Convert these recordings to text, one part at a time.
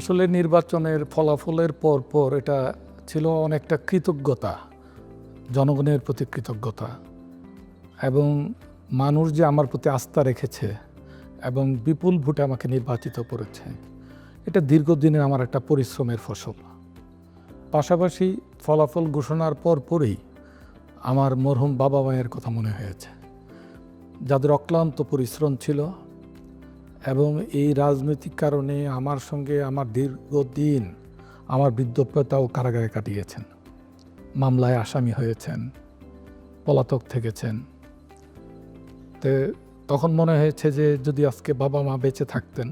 আসলে নির্বাচনের ফলাফলের পর এটা ছিল অনেকটা কৃতজ্ঞতা, জনগণের প্রতি কৃতজ্ঞতা এবং মানুষ যে আমার প্রতি আস্থা রেখেছে এবং বিপুল ভোটে আমাকে নির্বাচিত করেছে, এটা দীর্ঘদিনের আমার একটা পরিশ্রমের ফসল। পাশাপাশি ফলাফল ঘোষণার পরই আমার মরহুম বাবা মায়ের কথা মনে হয়েছে, যাদের অক্লান্ত পরিশ্রম ছিল এবং এই রাজনৈতিক কারণে আমার সঙ্গে আমার দীর্ঘদিন আমার বৃদ্ধতাও কারাগারে কাটিয়েছেন, মামলায় আসামি হয়েছেন, পলাতক থেকেছেন। তখন মনে হয়েছে যে যদি আজকে বাবা মা বেঁচে থাকতেন,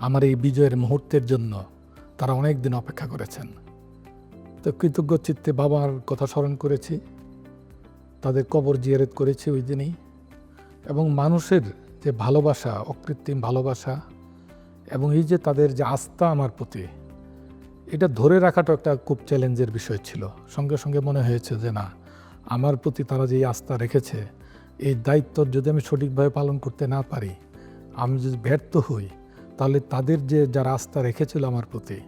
আমার এই বিজয়ের মুহূর্তের জন্য তারা অনেক দিন অপেক্ষা করেছেন। তো কৃতজ্ঞ চিত্তে বাবার কথা স্মরণ করেছি, তাদের কবর জিয়ারত করেছি ওই দিনই। এবং মানুষের যে ভালোবাসা, অকৃত্রিম ভালোবাসা এবং এই যে তাদের যে আস্থা আমার প্রতি, এটা ধরে রাখাটা একটা খুব চ্যালেঞ্জের বিষয় ছিল। সঙ্গে সঙ্গে মনে হয়েছে যে না, আমার প্রতি তারা যে আস্থা রেখেছে, এই দায়িত্ব যদি আমি সঠিকভাবে পালন করতে না পারি, আমি যদি ব্যর্থ হই, তাহলে তাদের যে যারা আস্থা রেখেছিল আমার প্রতি,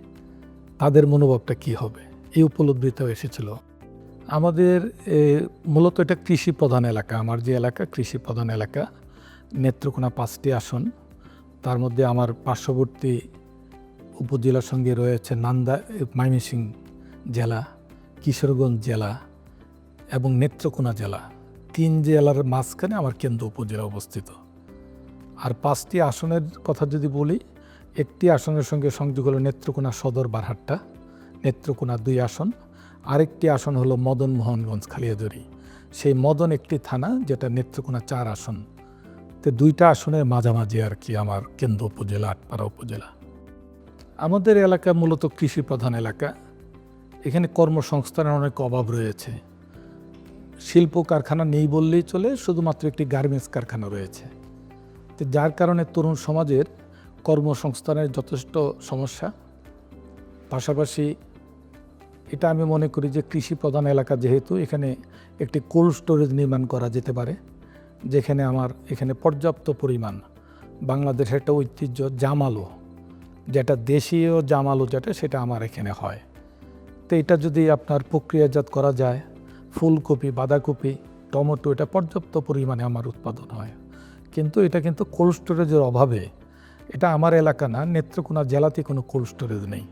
তাদের মনোভাবটা কি হবে, এই উপলব্ধিটাও এসেছিল। আমাদের মূলত এটা কৃষি প্রধান এলাকা, আমার যে এলাকা কৃষি প্রধান এলাকা। নেত্রকোনা 5টি আসন, তার মধ্যে আমার পার্শ্ববর্তী উপজেলার সঙ্গে রয়েছে ময়মনসিংহ জেলা, কিশোরগঞ্জ জেলা এবং নেত্রকোনা জেলা। 3 জেলার মাঝখানে আমার কেন্দ্র উপজেলা অবস্থিত। আর 5টি আসনের কথা যদি বলি, একটি আসনের সঙ্গে সংযোগ হলো নেত্রকোনা সদর বারহাট্টা, নেত্রকোনা 2 আসন। আরেকটি আসন হলো মদন মোহনগঞ্জ খালিয়াজুরি, সেই মদন একটি থানা, যেটা নেত্রকোনা 4 আসন। তো 2টা আসনের মাঝামাঝি আর কি আমার কেন্দ্র উপজেলা, আটপাড়া উপজেলা। আমাদের এলাকা মূলত কৃষি প্রধান এলাকা। এখানে কর্মসংস্থানের অনেক অভাব রয়েছে। শিল্প কারখানা নেই বললেই চলে, শুধুমাত্র একটি গার্মেন্টস কারখানা রয়েছে। তো যার কারণে তরুণ সমাজের কর্মসংস্থানের যথেষ্ট সমস্যা। পাশাপাশি এটা আমি মনে করি যে কৃষি প্রধান এলাকা যেহেতু, এখানে একটি কোল্ড স্টোরেজ নির্মাণ করা যেতে পারে, যেখানে আমার এখানে পর্যাপ্ত পরিমাণ বাংলাদেশের একটা ঐতিহ্য জাম আলু, যেটা দেশীয় জাম আলু যেটা, সেটা আমার এখানে হয়। তো এটা যদি আপনার প্রক্রিয়াজাত করা যায়, ফুলকপি, বাঁধাকপি, টমেটো, এটা পর্যাপ্ত পরিমাণে আমার উৎপাদন হয়। কিন্তু এটা কিন্তু কোল্ড স্টোরেজের অভাবে, এটা আমার এলাকা না, নেত্রকোনা জেলাতে কোনো কোল্ড স্টোরেজ নেই।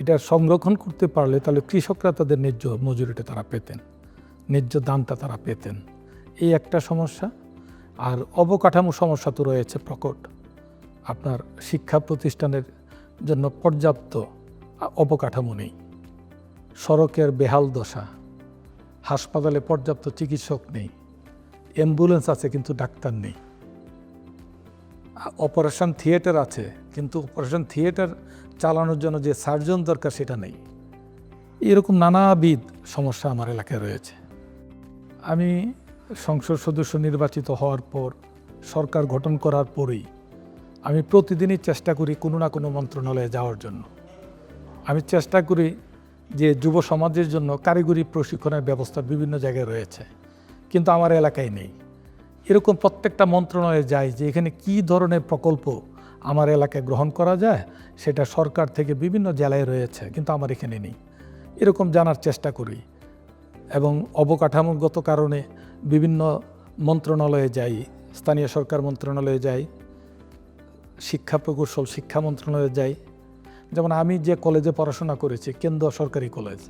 এটা সংরক্ষণ করতে পারলে তাহলে কৃষকরা তাদের ন্যায্য মজুরিটা তারা পেতেন, ন্যায্য দামটা তারা পেতেন। এই একটা সমস্যা। আর অবকাঠামো সমস্যা তো রয়েছে প্রকট। আপনার শিক্ষা প্রতিষ্ঠানের জন্য পর্যাপ্ত অবকাঠামো নেই, সড়কের বেহাল দশা, হাসপাতালে পর্যাপ্ত চিকিৎসক নেই, অ্যাম্বুলেন্স আছে কিন্তু ডাক্তার নেই, অপারেশন থিয়েটার আছে কিন্তু অপারেশন থিয়েটার চালানোর জন্য যে সার্জন দরকার সেটা নেই। এরকম নানাবিধ সমস্যা আমার এলাকায় রয়েছে। আমি সংসদ সদস্য নির্বাচিত হওয়ার পর, সরকার গঠন করার পরেই আমি প্রতিদিনই চেষ্টা করি কোনো না কোনো মন্ত্রণালয়ে যাওয়ার জন্য। আমি চেষ্টা করি যে যুব সমাজের জন্য কারিগরি প্রশিক্ষণের ব্যবস্থা বিভিন্ন জায়গায় রয়েছে, কিন্তু আমার এলাকায় নেই। এরকম প্রত্যেকটা মন্ত্রণালয়ে যাই যে এখানে কী ধরনের প্রকল্প আমার এলাকায় গ্রহণ করা যায়, সেটা সরকার থেকে বিভিন্ন জেলায় রয়েছে, কিন্তু আমার এখানে নেই। এরকম জানার চেষ্টা করি এবং অবকাঠামোগত কারণে বিভিন্ন মন্ত্রণালয়ে যাই, স্থানীয় সরকার মন্ত্রণালয়ে যাই, শিক্ষা প্রকৌশল শিক্ষা মন্ত্রণালয়ে যাই। যেমন আমি যে কলেজে পড়াশোনা করেছি, কেন্দ্র সরকারি কলেজ,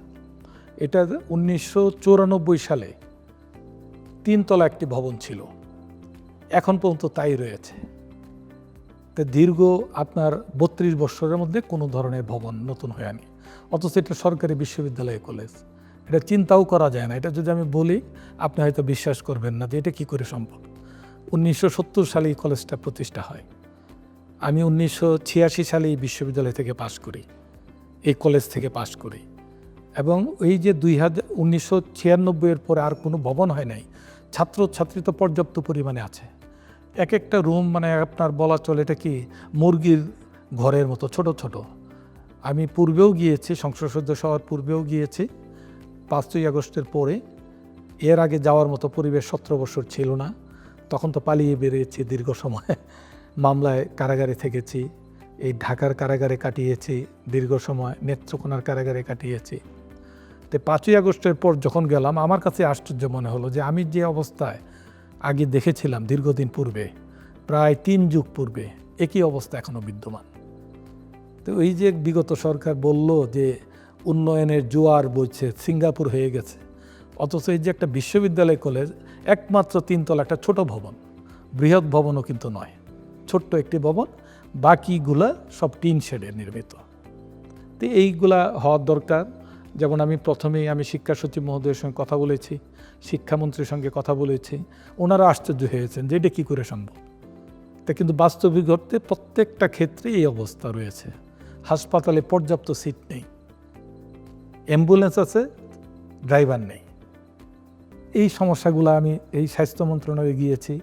এটা 1994 সালে 3 তলা একটি ভবন ছিল, এখন পর্যন্ত তাই রয়েছে। তো দীর্ঘ আপনার 32 বছরের মধ্যে কোনো ধরনের ভবন নতুন হয়নি, অথচ এটা সরকারি বিশ্ববিদ্যালয় কলেজ। এটা চিন্তাও করা যায় না। এটা যদি আমি বলি, আপনি হয়তো বিশ্বাস করবেন না যে এটা কী করে সম্ভব। 1970 সালে এই কলেজটা প্রতিষ্ঠা হয়। আমি 1986 সালে এই বিশ্ববিদ্যালয় থেকে পাশ করি, এই কলেজ থেকে পাশ করি। এবং এই যে 1996-এর পরে আর কোনো ভবন হয় নাই। ছাত্রছাত্রী তো পর্যাপ্ত পরিমাণে আছে। এক একটা রুম মানে আপনার বলা চলে এটা কি মুরগির ঘরের মতো ছোট ছোট। আমি পূর্বেও গিয়েছি, সংসদ সদস্য হওয়ার পূর্বেও গিয়েছি, 5ই আগস্টের পরে। এর আগে যাওয়ার মতো পরিবেশ 17 বছর ছিল না, তখন তো পালিয়ে বেরিয়েছি দীর্ঘ সময়, মামলায় কারাগারে থেকেছি, এই ঢাকার কারাগারে কাটিয়েছি, দীর্ঘ সময় নেত্রকোনার কারাগারে কাটিয়েছি। তো 5ই আগস্টের পর যখন গেলাম, আমার কাছে আশ্চর্য মনে হলো যে আমি যে অবস্থায় আগে দেখেছিলাম দীর্ঘদিন পূর্বে, প্রায় 3 যুগ পূর্বে, একই অবস্থা এখনও বিদ্যমান। তো এই যে বিগত সরকার বলল যে উন্নয়নের জোয়ার বইছে, সিঙ্গাপুর হয়ে গেছে, অথচ এই যে একটা বিশ্ববিদ্যালয় কলেজ, একমাত্র 3 তলা একটা ছোট ভবন, বৃহৎ ভবনও কিন্তু নয়, ছোট্ট একটি ভবন, বাকিগুলা সব টিন শেডে নির্মিত। তো এইগুলা হওয়ার দরকার। যেমন আমি প্রথমেই শিক্ষা সচিব মহোদয়ের সঙ্গে কথা বলেছি, শিক্ষামন্ত্রীর সঙ্গে কথা বলেছি, ওনারা আশ্চর্য হয়েছেন যে এটা কী করে সম্ভব। তা কিন্তু বাস্তবিক অর্থে প্রত্যেকটা ক্ষেত্রে এই অবস্থা রয়েছে। হাসপাতালে পর্যাপ্ত সিট নেই, অ্যাম্বুলেন্স আছে, ড্রাইভার নেই। এই সমস্যাগুলো আমি এই স্বাস্থ্য মন্ত্রণালয়ে গিয়েছি,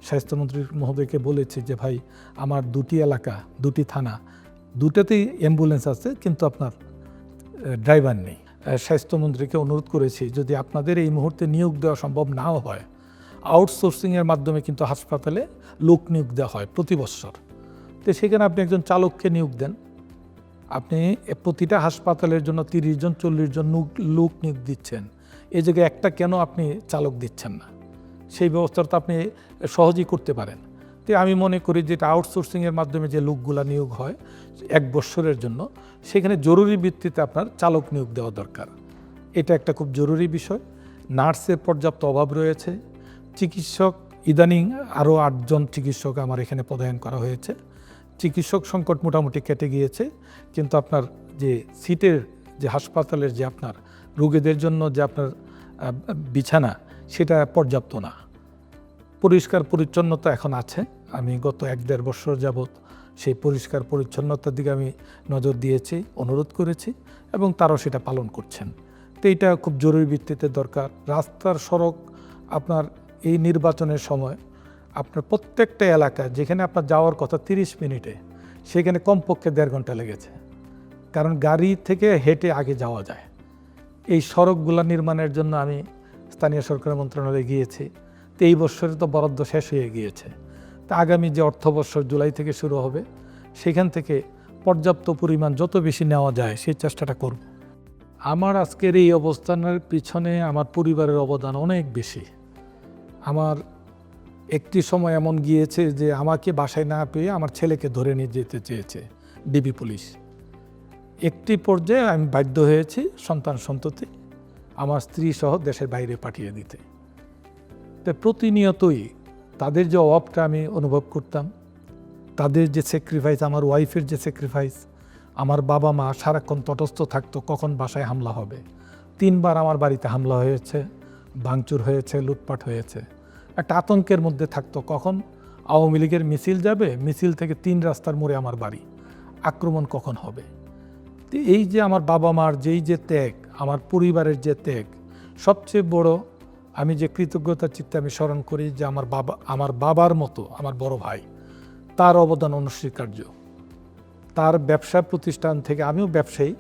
স্বাস্থ্যমন্ত্রী মহোদয়কে বলেছি যে ভাই, আমার 2টি এলাকা, 2টি থানা, দুটাতেই অ্যাম্বুলেন্স আছে, কিন্তু আপনার ড্রাইভার নেই। স্বাস্থ্যমন্ত্রীকে অনুরোধ করেছি যদি আপনাদের এই মুহূর্তে নিয়োগ দেওয়া সম্ভব নাও হয়, আউটসোর্সিংয়ের মাধ্যমে কিন্তু হাসপাতালে লোক নিয়োগ দেওয়া হয় প্রতি বছর। তো সেখানে আপনি একজন চালককে নিয়োগ দেন, আপনি প্রতিটা হাসপাতালের জন্য 30 জন 40 জন লোক নিয়োগ দিচ্ছেন, এই জায়গায় একটা কেন আপনি চালক দিচ্ছেন না? সেই ব্যবস্থাটা আপনি সহজেই করতে পারেন। তো আমি মনে করি যে এটা আউটসোর্সিংয়ের মাধ্যমে যে লোকগুলা নিয়োগ হয় 1 বছরের জন্য, সেখানে জরুরি ভিত্তিতে আপনার চালক নিয়োগ দেওয়া দরকার। এটা একটা খুব জরুরি বিষয়। নার্সের পর্যাপ্ত অভাব রয়েছে। চিকিৎসক, ইদানিং আরও 8 জন চিকিৎসক আমার এখানে পদায়ন করা হয়েছে। চিকিৎসক সংকট মোটামুটি কেটে গিয়েছে, কিন্তু আপনার যে সিটের, যে হাসপাতালের যে আপনার রোগীদের জন্য যে আপনার বিছানা, সেটা পর্যাপ্ত না। পরিষ্কার পরিচ্ছন্নতা এখন আছে, আমি গত 1-1.5 বছর যাবৎ সেই পরিষ্কার পরিচ্ছন্নতার দিকে আমি নজর দিয়েছি, অনুরোধ করেছি, এবং তারাও সেটা পালন করছেন। তো এইটা খুব জরুরি ভিত্তিতে দরকার। রাস্তার সড়ক, আপনার এই নির্বাচনের সময় আপনার প্রত্যেকটা এলাকা যেখানে আপনার যাওয়ার কথা 30 মিনিটে, সেখানে কমপক্ষে 1.5 ঘন্টা লেগেছে, কারণ গাড়ি থেকে হেঁটে আগে যাওয়া যায়। এই সড়কগুলো নির্মাণের জন্য আমি স্থানীয় সরকার মন্ত্রণালয়ে গিয়েছি। তো এই বছরে তো বরাদ্দ শেষ হয়ে গিয়েছে, তা আগামী যে অর্থবর্ষ জুলাই থেকে শুরু হবে, সেখান থেকে পর্যাপ্ত পরিমাণ যত বেশি নেওয়া যায় সেই চেষ্টাটা করব। আমার আজকের এই অবস্থানের পিছনে আমার পরিবারের অবদান অনেক বেশি। আমার একটি সময় এমন গিয়েছে যে আমাকে বাসায় না পেয়ে আমার ছেলেকে ধরে নিয়ে যেতে চেয়েছে ডিবি পুলিশ। একটি পর্যায়ে আমি বাধ্য হয়েছি সন্তান সন্ততি আমার স্ত্রী সহ দেশের বাইরে পাঠিয়ে দিতে। তো প্রতিনিয়তই তাদের যে অভাবটা আমি অনুভব করতাম, তাদের যে স্যাক্রিফাইস, আমার ওয়াইফের যে স্যাক্রিফাইস, আমার বাবা মা সারাক্ষণ তটস্থ থাকতো কখন বাসায় হামলা হবে। 3 বার আমার বাড়িতে হামলা হয়েছে, ভাঙচুর হয়েছে, লুটপাট হয়েছে। একটা আতঙ্কের মধ্যে থাকতো কখন আওয়ামী লীগের মিছিল যাবে, মিছিল থেকে 3 রাস্তার মোড়ে আমার বাড়ি, আক্রমণ কখন হবে। তো এই যে আমার বাবা মার যে ত্যাগ, আমার পরিবারের যে ত্যাগ, সবচেয়ে বড় আমি যে কৃতজ্ঞতার চিত্তে আমি স্মরণ করি যে আমার বাবার মতো আমার বড় ভাই, তার অবদান অনস্বীকার্য। তার ব্যবসা প্রতিষ্ঠান থেকে, আমিও ব্যবসায়ী,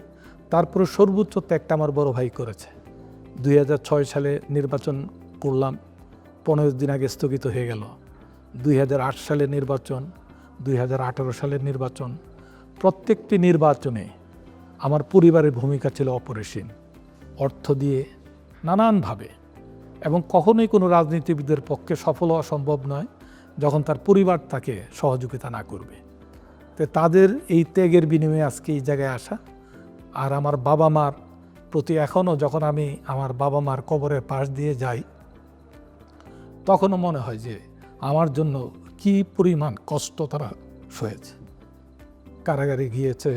তারপরে সর্বোচ্চ ত্যাগটা আমার বড় ভাই করেছে। 2006 সালে নির্বাচন করলাম, 15 দিন আগে স্থগিত হয়ে গেল। 2008 সালের নির্বাচন, 2018 সালের নির্বাচন, প্রত্যেকটি নির্বাচনে আমার পরিবারের ভূমিকা ছিল অপরিসীম। অর্থ দিয়ে নানানভাবে, এবং কখনোই কোনো রাজনীতিবিদের পক্ষে সফল হওয়া সম্ভব নয় যখন তার পরিবার তাকে সহযোগিতা না করবে। তো তাদের এই ত্যাগের বিনিময়ে আজকে এই জায়গায় আসা। আর আমার বাবা মার প্রতি এখনও যখন আমি আমার বাবা মার কবরের পাশ দিয়ে যাই, তখনও মনে হয় যে আমার জন্য কি পরিমাণ কষ্ট তারা সয়েছে। কারাগারে গিয়েছে,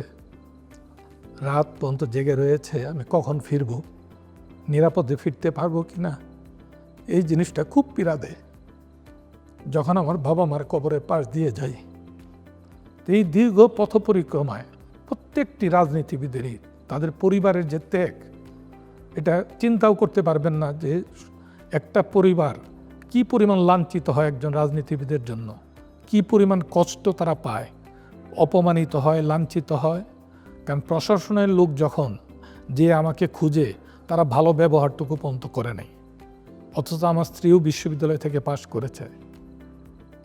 রাত পর্যন্ত জেগে রয়েছে, আমি কখন ফিরব, নিরাপদে ফিরতে পারবো কি না, এই জিনিসটা খুব পীড়া দেয় যখন আমার বাবা মার কবরের পাশ দিয়ে যাই। এই দীর্ঘ পথ পরিক্রমায় প্রত্যেকটি রাজনীতিবিদেরই তাদের পরিবারের যে ত্যাগ, এটা চিন্তাও করতে পারবেন না যে একটা পরিবার কি পরিমাণ লাঞ্ছিত হয় একজন রাজনীতিবিদের জন্য, কি পরিমাণ কষ্ট তারা পায়, অপমানিত হয়, লাঞ্ছিত হয়। কারণ প্রশাসনের লোক যখন যে আমাকে খুঁজে, তারা ভালো ব্যবহারটুকু পর্যন্ত করে নেই। অথচ আমার স্ত্রীও বিশ্ববিদ্যালয় থেকে পাশ করেছে,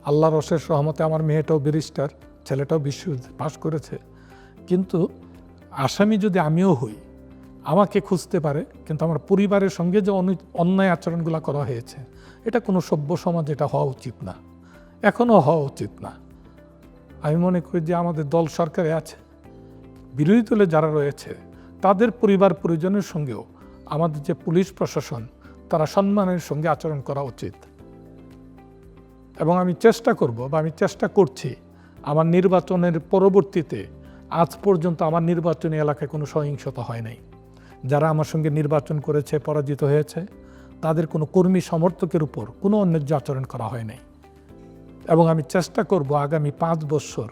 আল্লাহর অশেষ রহমতে আমার মেয়েটাও ব্যারিস্টার, ছেলেটাও বিশ্ববিদ্যালয় পাশ করেছে, কিন্তু আসামি যদি আমিও হই আমাকে খুঁজতে পারে, কিন্তু আমার পরিবারের সঙ্গে যে অন্যায় আচরণগুলো করা হয়েছে এটা কোনো সভ্য সমাজ এটা হওয়া উচিত না, এখনও হওয়া উচিত না। আমি মনে করি যে আমাদের দল সরকারে আছে, বিরোধী দলে যারা রয়েছে তাদের পরিবার পরিজনের সঙ্গেও আমাদের যে পুলিশ প্রশাসন তারা সম্মানের সঙ্গে আচরণ করা উচিত। এবং আমি চেষ্টা করব বা আমি চেষ্টা করছি আমার নির্বাচনের পরবর্তীতে, আজ পর্যন্ত আমার নির্বাচনী এলাকায় কোনো সহিংসতা হয় নাই। যারা আমার সঙ্গে নির্বাচন করেছে পরাজিত হয়েছে তাদের কোনো কর্মী সমর্থকের উপর কোনো অন্যায্য আচরণ করা হয় নাই। এবং আমি চেষ্টা করব আগামী 5 বছর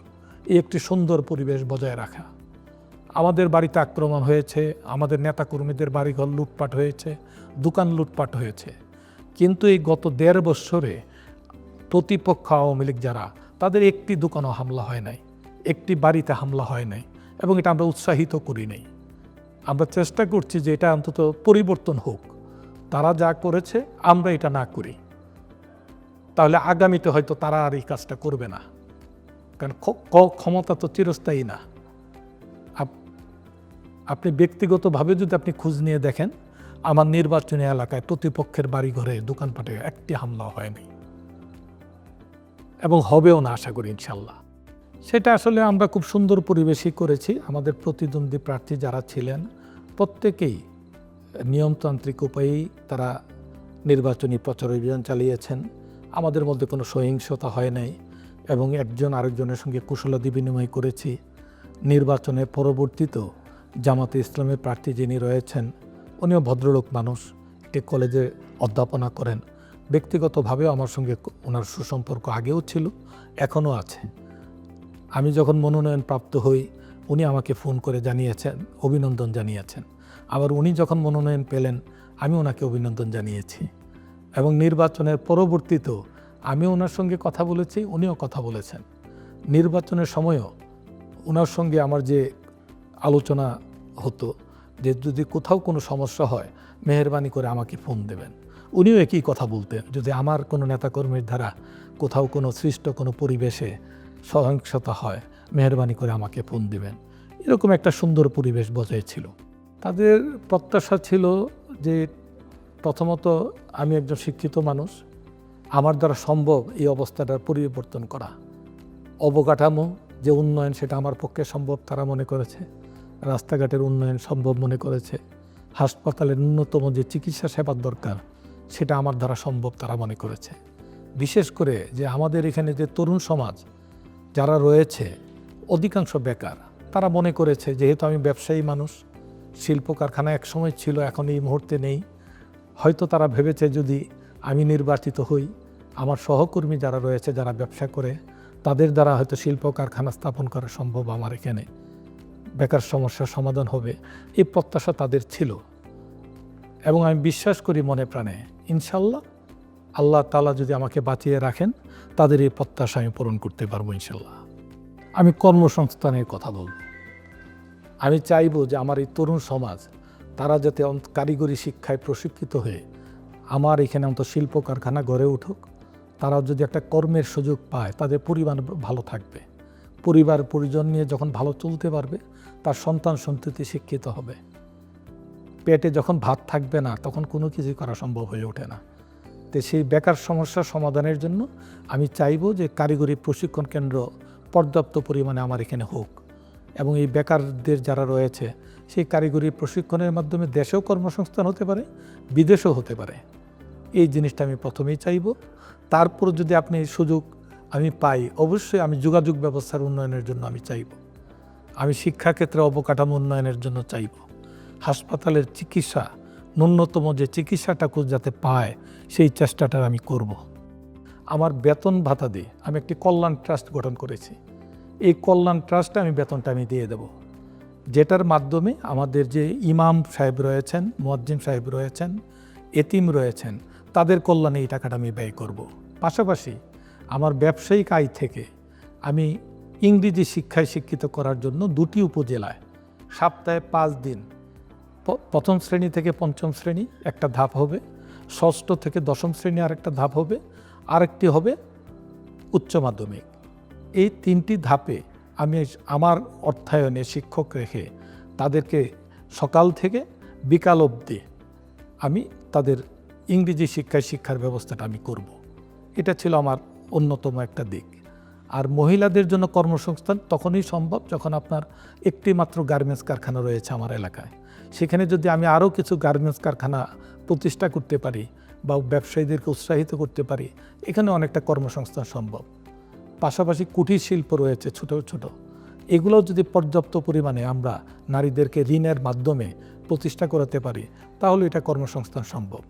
এই একটি সুন্দর পরিবেশ বজায় রাখা। আমাদের বাড়িতে আক্রমণ হয়েছে, আমাদের নেতাকর্মীদের বাড়িঘর লুটপাট হয়েছে, দোকান লুটপাট হয়েছে, কিন্তু এই গত 1.5 বছরে প্রতিপক্ষ আওয়ামী লীগ যারা, তাদের একটি দোকানও হামলা হয় নাই, একটি বাড়িতে হামলা হয় নাই, এবং এটা আমরা উৎসাহিত করি নাই। আমরা চেষ্টা করছি যে এটা অন্তত পরিবর্তন হোক, তারা যা করেছে আমরা এটা না করি, তাহলে আগামীতে হয়তো তারা আর এই কাজটা করবে না। কারণ ক্ষমতা তো চিরস্থায়ী না। আপনি ব্যক্তিগতভাবে যদি আপনি খোঁজ নিয়ে দেখেন, আমার নির্বাচনী এলাকায় প্রতিপক্ষের বাড়িঘরে দোকানপাটে একটি হামলা হয়নি, এবং হবেও না আশা করি ইনশাল্লাহ। সেটা আসলে আমরা খুব সুন্দর পরিবেশই করেছি। আমাদের প্রতিদ্বন্দ্বী প্রার্থী যারা ছিলেন প্রত্যেকেই নিয়মতান্ত্রিক উপায়েই তারা নির্বাচনী প্রচার অভিযান চালিয়েছেন। আমাদের মধ্যে কোনো সহিংসতা হয় নাই, এবং একজন আরেকজনের সঙ্গে কুশলাদি বিনিময় করেছি। নির্বাচনের পরবর্তীতেও জামাতে ইসলামের প্রার্থী যিনি রয়েছেন উনিও ভদ্রলোক মানুষ, একটি কলেজে অধ্যাপনা করেন। ব্যক্তিগতভাবেও আমার সঙ্গে ওনার সুসম্পর্ক আগেও ছিল, এখনও আছে। আমি যখন মনোনয়ন প্রাপ্ত হই উনি আমাকে ফোন করে জানিয়েছেন, অভিনন্দন জানিয়েছেন। আবার উনি যখন মনোনয়ন পেলেন আমি ওনাকে অভিনন্দন জানিয়েছি। এবং নির্বাচনের পরবর্তীতেও আমি ওনার সঙ্গে কথা বলেছি, উনিও কথা বলেছেন। নির্বাচনের সময়ও ওনার সঙ্গে আমার যে আলোচনা হতো যে যদি কোথাও কোনো সমস্যা হয় মেহেরবানি করে আমাকে ফোন দেবেন, উনিও একই কথা বলতেন, যদি আমার কোনো নেতাকর্মীর দ্বারা কোথাও কোনো সৃষ্ট কোনো পরিবেশে সহিংসতা হয় মেহেরবানি করে আমাকে ফোন দিবেন। এরকম একটা সুন্দর পরিবেশ বজায় ছিল। তাদের প্রত্যাশা ছিল যে প্রথমত আমি একজন শিক্ষিত মানুষ, আমার দ্বারা সম্ভব এই অবস্থাটার পরিবর্তন করা। অবকাঠামো যে উন্নয়ন সেটা আমার পক্ষে সম্ভব তারা মনে করেছে, রাস্তাঘাটের উন্নয়ন সম্ভব মনে করেছে, হাসপাতালের ন্যূনতম যে চিকিৎসা সেবার দরকার সেটা আমার দ্বারা সম্ভব তারা মনে করেছে। বিশেষ করে যে আমাদের এখানে যে তরুণ সমাজ যারা রয়েছে অধিকাংশ বেকার, তারা মনে করেছে যেহেতু আমি ব্যবসায়ী মানুষ, শিল্প কারখানা একসময় ছিল এখন এই মুহূর্তে নেই, হয়তো তারা ভেবেছে যদি আমি নির্বাচিত হই আমার সহকর্মী যারা রয়েছে যারা ব্যবসা করে তাদের দ্বারা হয়তো শিল্প কারখানা স্থাপন করা সম্ভব, আমার এখানে বেকার সমস্যার সমাধান হবে, এই প্রত্যাশা তাদের ছিল। এবং আমি বিশ্বাস করি মনে প্রাণে ইনশাল্লাহ আল্লাহ তাআলা যদি আমাকে বাঁচিয়ে রাখেন তাদের এই প্রত্যাশা আমি পূরণ করতে পারবো ইনশাল্লাহ। আমি কর্মসংস্থানের কথা বলব। আমি চাইব যে আমার এই তরুণ সমাজ তারা যাতে কারিগরি শিক্ষায় প্রশিক্ষিত হয়ে আমার এখানে অন্তত শিল্প কারখানা গড়ে উঠুক, তারা যদি একটা কর্মের সুযোগ পায় তাদের পরিবার ভালো থাকবে, পরিবার পরিজন নিয়ে যখন ভালো চলতে পারবে তার সন্তান সন্ততি শিক্ষিত হবে। পেটে যখন ভাত থাকবে না তখন কোনো কিছুই করা সম্ভব হয়ে ওঠে না। তো সেই বেকার সমস্যার সমাধানের জন্য আমি চাইব যে কারিগরি প্রশিক্ষণ কেন্দ্র পর্যাপ্ত পরিমাণে আমার এখানে হোক, এবং এই বেকারদের যারা রয়েছে সেই কারিগরি প্রশিক্ষণের মাধ্যমে দেশেও কর্মসংস্থান হতে পারে, বিদেশেও হতে পারে। এই জিনিসটা আমি প্রথমেই চাইব। তারপর যদি আপনি সুযোগ আমি পাই অবশ্যই আমি যোগাযোগ ব্যবস্থার উন্নয়নের জন্য আমি চাইব, আমি শিক্ষাক্ষেত্রে অবকাঠামো উন্নয়নের জন্য চাইব, হাসপাতালের চিকিৎসা ন্যূনতম যে চিকিৎসাটাকে যাতে পায় সেই চেষ্টাটা আমি করব। আমার বেতন ভাতা দিয়ে আমি একটি কল্যাণ ট্রাস্ট গঠন করেছি, এই কল্যাণ ট্রাস্টে আমি বেতনটা আমি দিয়ে দেব, যেটার মাধ্যমে আমাদের যে ইমাম সাহেব রয়েছেন, মুয়াজ্জিন সাহেব রয়েছেন, এতিম রয়েছেন, তাদের কল্যাণে এই টাকাটা আমি ব্যয় করব। পাশাপাশি আমার ব্যবসায়িক আয় থেকে আমি ইংরেজি শিক্ষায় শিক্ষিত করার জন্য 2টি উপজেলায় সপ্তাহে 5 দিন, প্রথম শ্রেণী থেকে পঞ্চম শ্রেণী একটা ধাপ হবে, ষষ্ঠ থেকে দশম শ্রেণী আরেকটা ধাপ হবে, আরেকটি হবে উচ্চ মাধ্যমিক। এই 3টি ধাপে আমি আমার অর্থায়নে শিক্ষক রেখে তাদেরকে সকাল থেকে বিকাল অবধি আমি তাদের ইংরেজি শিক্ষার ব্যবস্থাটা আমি করব। এটা ছিল আমার অন্যতম একটা দিক। আর মহিলাদের জন্য কর্মসংস্থান তখনই সম্ভব যখন আপনার একটি মাত্র গার্মেন্টস কারখানা রয়েছে আমার এলাকায়। সেখানে যদি আমি আরও কিছু গার্মেন্টস কারখানা প্রতিষ্ঠা করতে পারি বা ব্যবসায়ীদেরকে উৎসাহিত করতে পারি, এখানে অনেকটা কর্মসংস্থান সম্ভব। পাশাপাশি কুটির শিল্প রয়েছে ছোট ছোট, এগুলোও যদি পর্যাপ্ত পরিমাণে আমরা নারীদেরকে ঋণের মাধ্যমে প্রতিষ্ঠা করাতে পারি তাহলে এটা কর্মসংস্থান সম্ভব।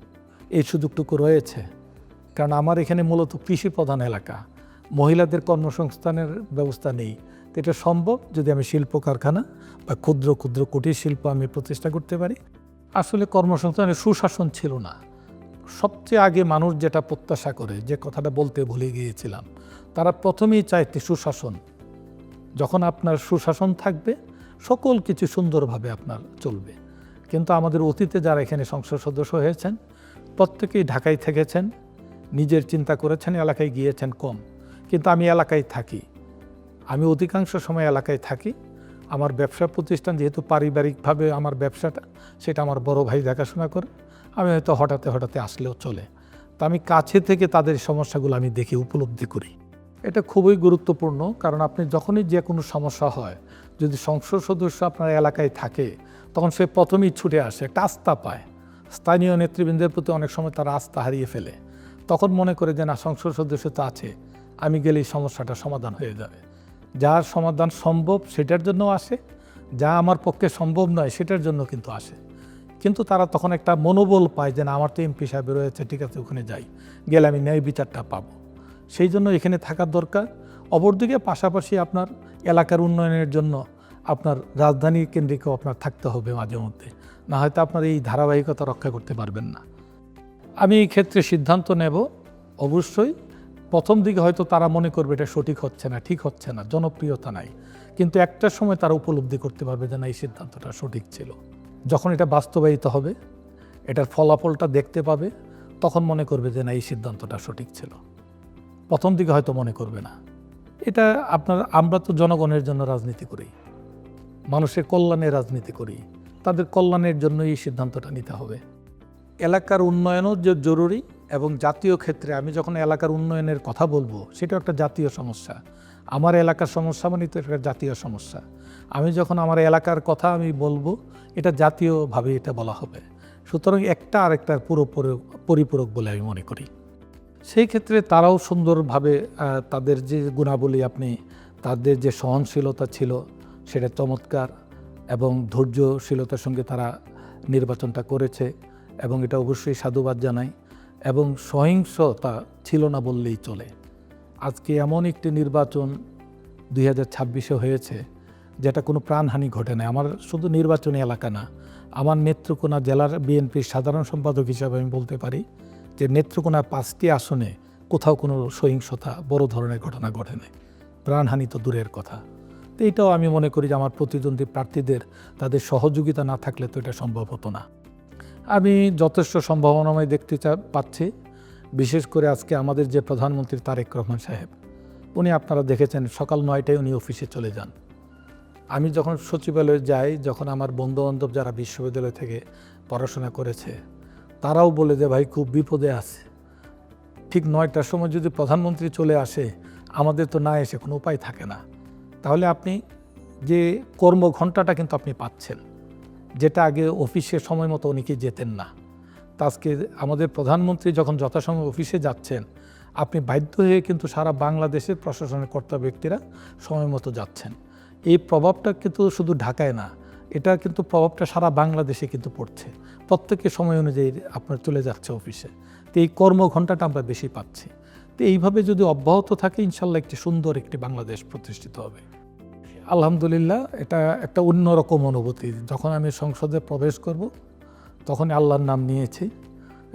এই সুযোগটুকু রয়েছে, কারণ আমার এখানে মূলত কৃষি প্রধান এলাকা, মহিলাদের কর্মসংস্থানের ব্যবস্থা নেই। তো এটা সম্ভব যদি আমি শিল্প কারখানা বা ক্ষুদ্র ক্ষুদ্র কুটির শিল্প আমি প্রতিষ্ঠা করতে পারি। আসলে কর্মসংস্থানের সুশাসন ছিল না। সবচেয়ে আগে মানুষ যেটা প্রত্যাশা করে, যে কথাটা বলতে ভুলে গিয়েছিলাম, তারা প্রথমেই চাইতে সুশাসন। যখন আপনার সুশাসন থাকবে সকল কিছু সুন্দরভাবে আপনার চলবে। কিন্তু আমাদের অতীতে যারা এখানে সংসদ সদস্য হয়েছেন প্রত্যেকেই ঢাকায় থেকেছেন, নিজের চিন্তা করেছেন, এলাকায় গিয়েছেন কম। কিন্তু আমি এলাকায় থাকি, আমি অধিকাংশ সময় এলাকায় থাকি। আমার ব্যবসা প্রতিষ্ঠান যেহেতু পারিবারিকভাবে আমার ব্যবসাটা, সেটা আমার বড় ভাই দেখাশোনা করে, আমি হয়তো হঠাৎ আসলেও চলে। তা আমি কাছে থেকে তাদের সমস্যাগুলো আমি দেখি, উপলব্ধি করি। এটা খুবই গুরুত্বপূর্ণ, কারণ আপনি যখনই যে কোনো সমস্যা হয়, যদি সংসদ সদস্য আপনার এলাকায় থাকে তখন সে প্রথমেই ছুটে আসে, একটা আস্থা পায়। স্থানীয় নেতৃবৃন্দের প্রতি অনেক সময় তারা আস্থা হারিয়ে ফেলে, তখন মনে করে যে না, সংসদ সদস্য তো আছে, আমি গেলেই সমস্যাটা সমাধান হয়ে যাবে। যার সমাধান সম্ভব সেটার জন্য আসে, যা আমার পক্ষে সম্ভব নয় সেটার জন্য কিন্তু আসে। কিন্তু তারা তখন একটা মনোবল পায় যে না, আমার তো এমপি সাহেব রয়েছে, ঠিক আছে ওখানে যাই, গেলে আমি ন্যায় বিচারটা পাবো। সেই জন্য এখানে থাকার দরকার। অপরদিকে পাশাপাশি আপনার এলাকার উন্নয়নের জন্য আপনার রাজধানী কেন্দ্রিকও আপনার থাকতে হবে মাঝে মধ্যে, না হয়তো আপনার এই ধারাবাহিকতা রক্ষা করতে পারবেন না। আমি এই ক্ষেত্রে সিদ্ধান্ত নেব, অবশ্যই প্রথম দিকে হয়তো তারা মনে করবে এটা সঠিক হচ্ছে না, ঠিক হচ্ছে না, জনপ্রিয়তা নাই, কিন্তু একটা সময় তারা উপলব্ধি করতে পারবে যে না, এই সিদ্ধান্তটা সঠিক ছিল। যখন এটা বাস্তবায়িত হবে, এটার ফলাফলটা দেখতে পাবে, তখন মনে করবে যে না, এই সিদ্ধান্তটা সঠিক ছিল। প্রথম দিকে হয়তো মনে করবে না। এটা আমরা তো জনগণের জন্য রাজনীতি করি, মানুষের কল্যাণে রাজনীতি করি, তাদের কল্যাণের জন্য এই সিদ্ধান্তটা নিতে হবে। এলাকার উন্নয়নও যে জরুরি, এবং জাতীয় ক্ষেত্রে আমি যখন এলাকার উন্নয়নের কথা বলবো, সেটা একটা জাতীয় সমস্যা। আমার এলাকার সমস্যা মানে তো একটা জাতীয় সমস্যা। আমি যখন আমার এলাকার কথা আমি বলবো, এটা জাতীয়ভাবে এটা বলা হবে। সুতরাং একটা আরেকটার পরিপূরক বলে আমি মনে করি। সেই ক্ষেত্রে তারাও সুন্দরভাবে তাদের যে গুণাবলী, তাদের যে সহনশীলতা ছিল সেটা চমৎকার, এবং ধৈর্যশীলতার সঙ্গে তারা নির্বাচনটা করেছে, এবং এটা অবশ্যই সাধুবাদ জানাই। এবং সহিংসতা ছিল না বললেই চলে। আজকে এমন একটি নির্বাচন 2026-এ হয়েছে যেটা কোনো প্রাণহানি ঘটে না। আমার শুধু নির্বাচনী এলাকা না, আমার নেত্রকোনা জেলার বিএনপির সাধারণ সম্পাদক হিসাবে আমি বলতে পারি যে নেত্রকোনার 5টি আসনে কোথাও কোনো সহিংসতা, বড় ধরনের ঘটনা ঘটে নাই, প্রাণহানি তো দূরের কথা। তো এটাও আমি মনে করি যে আমার প্রতিদ্বন্দ্বী প্রার্থীদের তাদের সহযোগিতা না থাকলে তো এটা সম্ভব হতো না। আমি যথেষ্ট সম্ভাবনাময় দেখতে পাচ্ছি। বিশেষ করে আজকে আমাদের যে প্রধানমন্ত্রী তারেক রহমান সাহেব, উনি আপনারা দেখেছেন সকাল 9টায় উনি অফিসে চলে যান। আমি যখন সচিবালয়ে যাই, যখন আমার বন্ধুবান্ধব যারা বিশ্ববিদ্যালয় থেকে পড়াশোনা করেছে, তারাও বলে যে ভাই খুব বিপদে আছে। ঠিক 9টার সময় যদি প্রধানমন্ত্রী চলে আসে, আমাদের তো না এসে কোনো উপায় থাকে না। তাহলে আপনি যে কর্মঘণ্টাটা কিন্তু আপনি পাচ্ছেন, যেটা আগে অফিসে সময় মতো অনেকেই যেতেন না। তা আজকে আমাদের প্রধানমন্ত্রী যখন যথাসময়ে অফিসে যাচ্ছেন, আপনি বাধ্য হয়ে কিন্তু সারা বাংলাদেশের প্রশাসনের কর্তা ব্যক্তিরা সময় মতো যাচ্ছেন। এই প্রভাবটা কিন্তু শুধু ঢাকায় না, এটা কিন্তু প্রভাবটা সারা বাংলাদেশে কিন্তু পড়ছে। প্রত্যেকের সময় অনুযায়ী আপনার চলে যাচ্ছে অফিসে। তো এই কর্মঘণ্টাটা আমরা বেশি পাচ্ছি। তো এইভাবে যদি অব্যাহত থাকে, ইনশাল্লাহ একটি সুন্দর একটি বাংলাদেশ প্রতিষ্ঠিত হবে। আলহামদুলিল্লাহ, এটা একটা অন্যরকম অনুভূতি। যখন আমি সংসদে প্রবেশ করব, তখন আল্লাহর নাম নিয়েছি,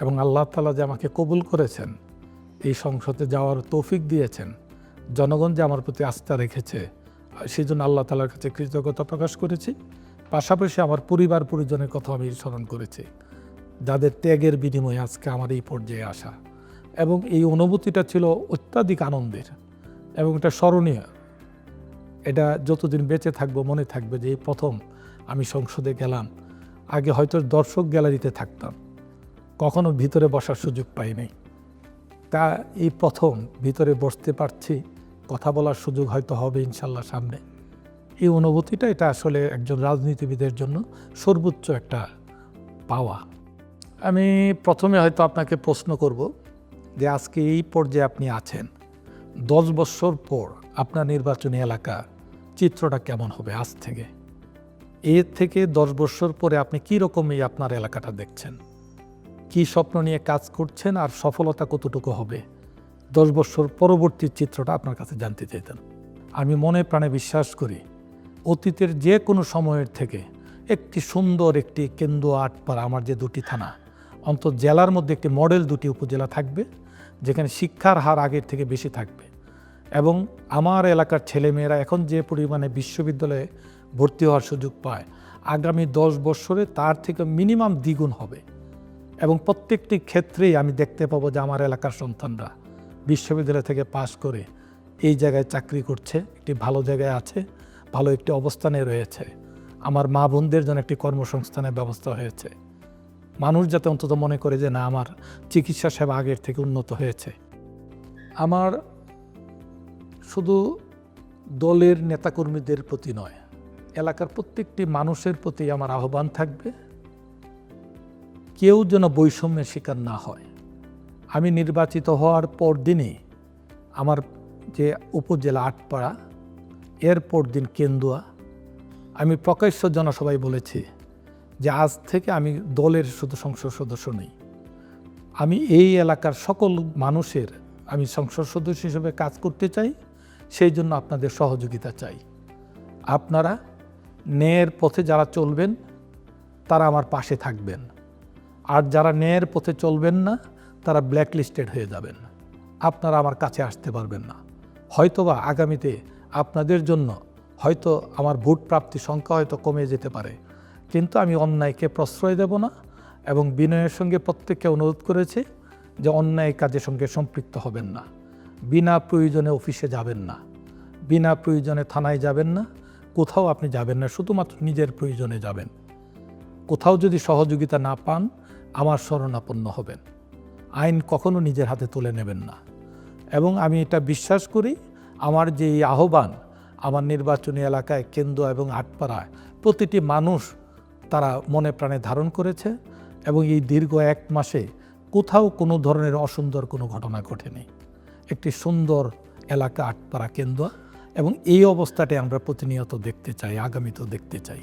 এবং আল্লাহ তাআলা যে আমাকে কবুল করেছেন, এই সংসদে যাওয়ার তৌফিক দিয়েছেন, জনগণ যে আমার প্রতি আস্থা রেখেছে, সেই জন্য আল্লাহ তাআলার কাছে কৃতজ্ঞতা প্রকাশ করেছি। পাশাপাশি আমার পরিবার পরিজনের কথা আমি স্মরণ করেছি, যাদের ত্যাগের বিনিময়ে আজকে আমার এই পর্যায়ে আসা। এবং এই অনুভূতিটা ছিল অত্যাধিক আনন্দের, এবং এটা স্মরণীয়। এটা যতদিন বেঁচে থাকবো মনে থাকবে যে এই প্রথম আমি সংসদে গেলাম। আগে হয়তো দর্শক গ্যালারিতে থাকতাম, কখনো ভিতরে বসার সুযোগ পাইনি। তা এই প্রথম ভিতরে বসতে পারছি, কথা বলার সুযোগ হয়তো হবে ইনশাল্লাহ সামনে। এই অনুভূতিটা এটা আসলে একজন রাজনীতিবিদের জন্য সর্বোচ্চ একটা পাওয়া। আমি প্রথমে হয়তো আপনাকে প্রশ্ন করব যে আজকে এই পর্যায়ে আপনি আছেন, 10 বছর পর আপনার নির্বাচনী এলাকা চিত্রটা কেমন হবে আজ থেকে? এর থেকে 10 বছর পরে আপনি কী রকম এই আপনার এলাকাটা দেখছেন, কি স্বপ্ন নিয়ে কাজ করছেন, আর সফলতা কতটুকু হবে 10 বছর পরবর্তী চিত্রটা আপনার কাছে জানতে চাইতাম। আমি মনে প্রাণে বিশ্বাস করি অতীতের যে কোনো সময়ের থেকে একটি সুন্দর একটি কেন্দুয়া, আটপাড়া, আমার যে 2টি থানা, অন্তত জেলার মধ্যে একটি মডেল 2টি উপজেলা থাকবে যেখানে শিক্ষার হার আগের থেকে বেশি থাকবে। এবং আমার এলাকার ছেলেমেয়েরা এখন যে পরিমাণে বিশ্ববিদ্যালয়ে ভর্তি হওয়ার সুযোগ পায়, আগামী 10 বছরে তার থেকে মিনিমাম দ্বিগুণ হবে। এবং প্রত্যেকটি ক্ষেত্রেই আমি দেখতে পাবো যে আমার এলাকার সন্তানরা বিশ্ববিদ্যালয় থেকে পাশ করে এই জায়গায় চাকরি করছে, একটি ভালো জায়গায় আছে, ভালো একটি অবস্থানে রয়েছে। আমার মা বোনদের জন্য একটি কর্মসংস্থানের ব্যবস্থা হয়েছে। মানুষ যাতে অন্তত মনে করে যে না, আমার চিকিৎসা সেবা আগের থেকে উন্নত হয়েছে। আমার শুধু দলের নেতাকর্মীদের প্রতি নয়, এলাকার প্রত্যেকটি মানুষের প্রতি আমার আহ্বান থাকবে, কেউ যেন বৈষম্যের শিকার না হয়। আমি নির্বাচিত হওয়ার পর দিনই আমার যে উপজেলা আটপাড়া, এরপর দিন কেন্দুয়া, আমি প্রকাশ্য জনসভায় বলেছি যে আজ থেকে আমি দলের শুধু সংসদ সদস্য নই, আমি এই এলাকার সকল মানুষের আমি সংসদ সদস্য হিসেবে কাজ করতে চাই। সেই জন্য আপনাদের সহযোগিতা চাই। আপনারা ন্যায়ের পথে যারা চলবেন তারা আমার পাশে থাকবেন, আর যারা ন্যায়ের পথে চলবেন না তারা ব্ল্যাকলিস্টেড হয়ে যাবেন, আপনারা আমার কাছে আসতে পারবেন না। হয়তোবা আগামীতে আপনাদের জন্য হয়তো আমার ভোট প্রাপ্তি সংখ্যা হয়তো কমে যেতে পারে, কিন্তু আমি অন্যায়কে প্রশ্রয় দেব না। এবং বিনয়ের সঙ্গে প্রত্যেককে অনুরোধ করেছি যে অন্যায় কাজের সঙ্গে সম্পৃক্ত হবেন না, বিনা প্রয়োজনে অফিসে যাবেন না, বিনা প্রয়োজনে থানায় যাবেন না, কোথাও আপনি যাবেন না, শুধুমাত্র নিজের প্রয়োজনে যাবেন। কোথাও যদি সহযোগিতা না পান আমার শরণাপন্ন হবেন। আইন কখনো নিজের হাতে তুলে নেবেন না। এবং আমি এটা বিশ্বাস করি, আমার যে এই আহ্বান আমার নির্বাচনী এলাকায় কেন্দুয়া এবং আটপাড়ায় প্রতিটি মানুষ তারা মনে প্রাণে ধারণ করেছে। এবং এই দীর্ঘ 1 মাসে কোথাও কোনো ধরনের অসুন্দর কোনো ঘটনা ঘটেনি। একটি সুন্দর এলাকা আটপাড়া কেন্দুয়া, এবং এই অবস্থাটাই আমরা প্রতিনিয়ত দেখতে চাই, আগামীতেও দেখতে চাই।